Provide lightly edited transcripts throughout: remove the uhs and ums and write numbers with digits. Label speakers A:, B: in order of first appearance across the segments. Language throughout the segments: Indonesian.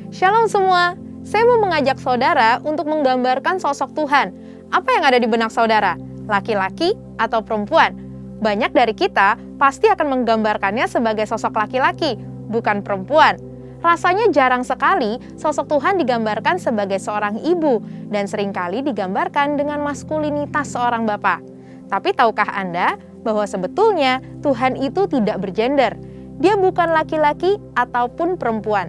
A: Shalom semua, saya mau mengajak saudara untuk menggambarkan sosok Tuhan. Apa yang ada di benak saudara? Laki-laki atau perempuan? Banyak dari kita pasti akan menggambarkannya sebagai sosok laki-laki, bukan perempuan. Rasanya jarang sekali sosok Tuhan digambarkan sebagai seorang ibu dan seringkali digambarkan dengan maskulinitas seorang bapak. Tapi tahukah Anda bahwa sebetulnya Tuhan itu tidak bergender? Dia bukan laki-laki ataupun perempuan.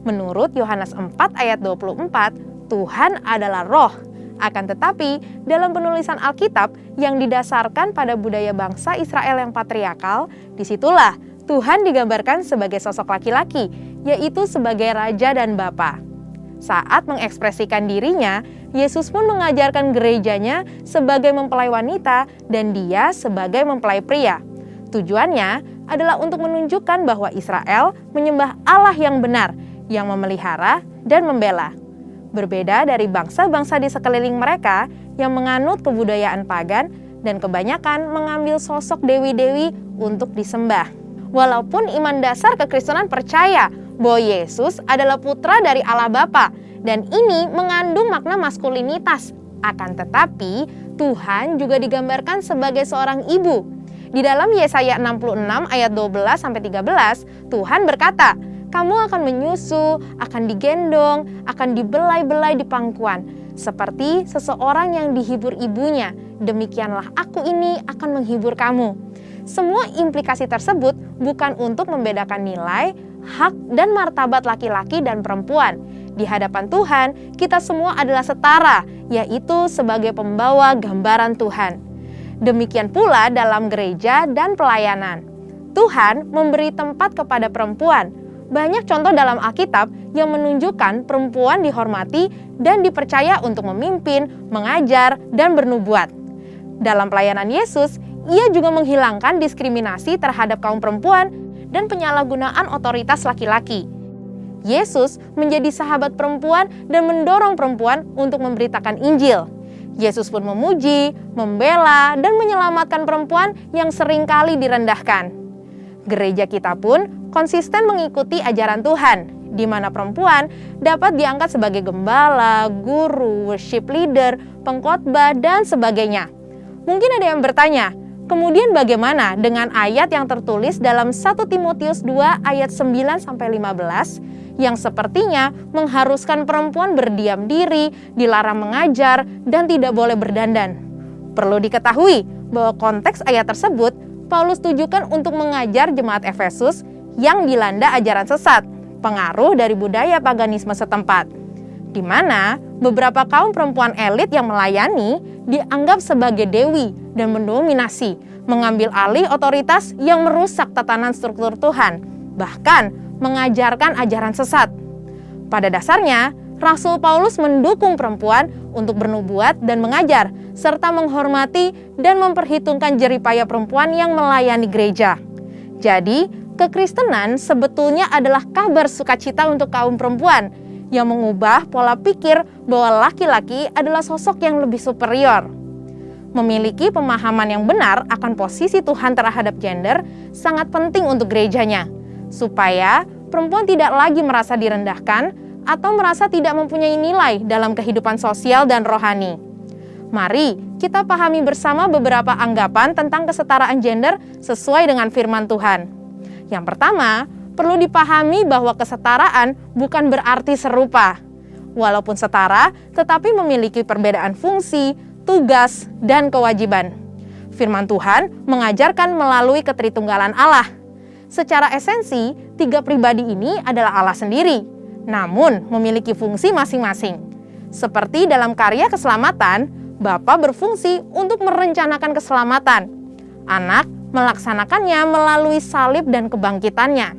A: Menurut Yohanes 4 ayat 24, Tuhan adalah roh. Akan tetapi, dalam penulisan Alkitab yang didasarkan pada budaya bangsa Israel yang patriarkal, disitulah Tuhan digambarkan sebagai sosok laki-laki, yaitu sebagai raja dan bapa. Saat mengekspresikan dirinya, Yesus pun mengajarkan gerejanya sebagai mempelai wanita dan dia sebagai mempelai pria. Tujuannya adalah untuk menunjukkan bahwa Israel menyembah Allah yang benar, yang memelihara dan membela. Berbeda dari bangsa-bangsa di sekeliling mereka yang menganut kebudayaan pagan dan kebanyakan mengambil sosok dewi-dewi untuk disembah. Walaupun iman dasar kekristenan percaya bahwa Yesus adalah putra dari Allah Bapa dan ini mengandung makna maskulinitas. Akan tetapi, Tuhan juga digambarkan sebagai seorang ibu. Di dalam Yesaya 66 ayat 12-13, Tuhan berkata, "Kamu akan menyusu, akan digendong, akan dibelai-belai di pangkuan, seperti seseorang yang dihibur ibunya. Demikianlah aku ini akan menghibur kamu." Semua implikasi tersebut bukan untuk membedakan nilai, hak, dan martabat laki-laki dan perempuan. Di hadapan Tuhan, kita semua adalah setara, yaitu sebagai pembawa gambaran Tuhan. Demikian pula dalam gereja dan pelayanan. Tuhan memberi tempat kepada perempuan. Banyak contoh dalam Alkitab yang menunjukkan perempuan dihormati dan dipercaya untuk memimpin, mengajar, dan bernubuat. Dalam pelayanan Yesus, Ia juga menghilangkan diskriminasi terhadap kaum perempuan dan penyalahgunaan otoritas laki-laki. Yesus menjadi sahabat perempuan dan mendorong perempuan untuk memberitakan Injil. Yesus pun memuji, membela, dan menyelamatkan perempuan yang seringkali direndahkan. Gereja kita pun konsisten mengikuti ajaran Tuhan, di mana perempuan dapat diangkat sebagai gembala, guru, worship leader, pengkhotbah, dan sebagainya. Mungkin ada yang bertanya, kemudian bagaimana dengan ayat yang tertulis dalam 1 Timotius 2 ayat 9-15 yang sepertinya mengharuskan perempuan berdiam diri, dilarang mengajar, dan tidak boleh berdandan? Perlu diketahui bahwa konteks ayat tersebut Paulus tujukan untuk mengajar jemaat Efesus yang dilanda ajaran sesat, pengaruh dari budaya paganisme setempat, di mana beberapa kaum perempuan elit yang melayani dianggap sebagai dewi dan mendominasi, mengambil alih otoritas yang merusak tatanan struktur Tuhan, bahkan mengajarkan ajaran sesat. Pada dasarnya, Rasul Paulus mendukung perempuan untuk bernubuat dan mengajar, serta menghormati dan memperhitungkan jeripaya perempuan yang melayani gereja. Jadi, kekristenan sebetulnya adalah kabar sukacita untuk kaum perempuan yang mengubah pola pikir bahwa laki-laki adalah sosok yang lebih superior. Memiliki pemahaman yang benar akan posisi Tuhan terhadap gender sangat penting untuk gerejanya, supaya perempuan tidak lagi merasa direndahkan atau merasa tidak mempunyai nilai dalam kehidupan sosial dan rohani. Mari kita pahami bersama beberapa anggapan tentang kesetaraan gender sesuai dengan firman Tuhan. Yang pertama, perlu dipahami bahwa kesetaraan bukan berarti serupa. Walaupun setara, tetapi memiliki perbedaan fungsi, tugas, dan kewajiban. Firman Tuhan mengajarkan melalui ketritunggalan Allah. Secara esensi, tiga pribadi ini adalah Allah sendiri, namun memiliki fungsi masing-masing. Seperti dalam karya keselamatan, Bapa berfungsi untuk merencanakan keselamatan. Anak melaksanakannya melalui salib dan kebangkitannya,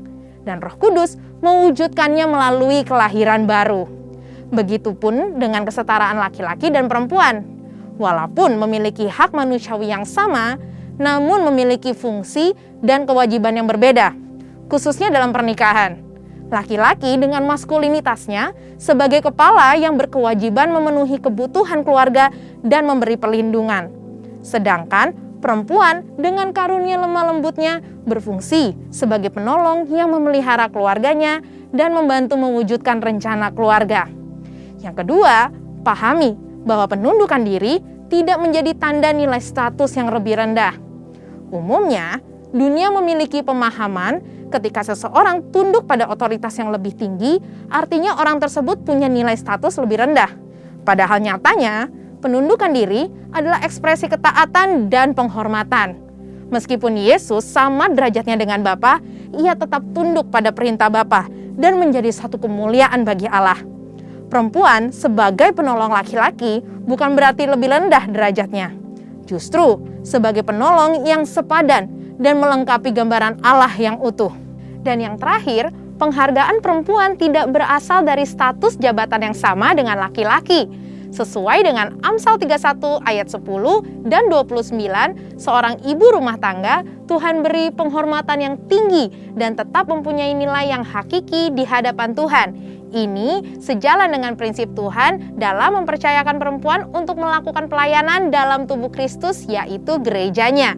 A: dan Roh Kudus mewujudkannya melalui kelahiran baru. Begitupun dengan kesetaraan laki-laki dan perempuan. Walaupun memiliki hak manusiawi yang sama, namun memiliki fungsi dan kewajiban yang berbeda, khususnya dalam pernikahan. Laki-laki dengan maskulinitasnya sebagai kepala yang berkewajiban memenuhi kebutuhan keluarga dan memberi perlindungan. Sedangkan perempuan dengan karunia lemah lembutnya berfungsi sebagai penolong yang memelihara keluarganya dan membantu mewujudkan rencana keluarga. Yang kedua, pahami bahwa penundukan diri tidak menjadi tanda nilai status yang lebih rendah. Umumnya, dunia memiliki pemahaman ketika seseorang tunduk pada otoritas yang lebih tinggi, artinya orang tersebut punya nilai status lebih rendah. Padahal nyatanya, penundukan diri adalah ekspresi ketaatan dan penghormatan. Meskipun Yesus sama derajatnya dengan Bapa, ia tetap tunduk pada perintah Bapa dan menjadi satu kemuliaan bagi Allah. Perempuan sebagai penolong laki-laki bukan berarti lebih rendah derajatnya. Justru sebagai penolong yang sepadan dan melengkapi gambaran Allah yang utuh. Dan yang terakhir, penghargaan perempuan tidak berasal dari status jabatan yang sama dengan laki-laki. Sesuai dengan Amsal 31 ayat 10 dan 29, seorang ibu rumah tangga Tuhan beri penghormatan yang tinggi dan tetap mempunyai nilai yang hakiki di hadapan Tuhan. Ini sejalan dengan prinsip Tuhan dalam mempercayakan perempuan untuk melakukan pelayanan dalam tubuh Kristus, yaitu gerejanya.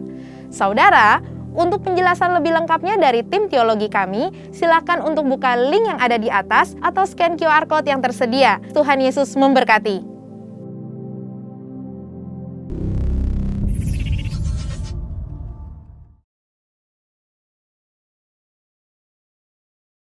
A: Saudara, untuk penjelasan lebih lengkapnya dari tim teologi kami, silakan untuk buka link yang ada di atas atau scan QR Code yang tersedia. Tuhan Yesus memberkati.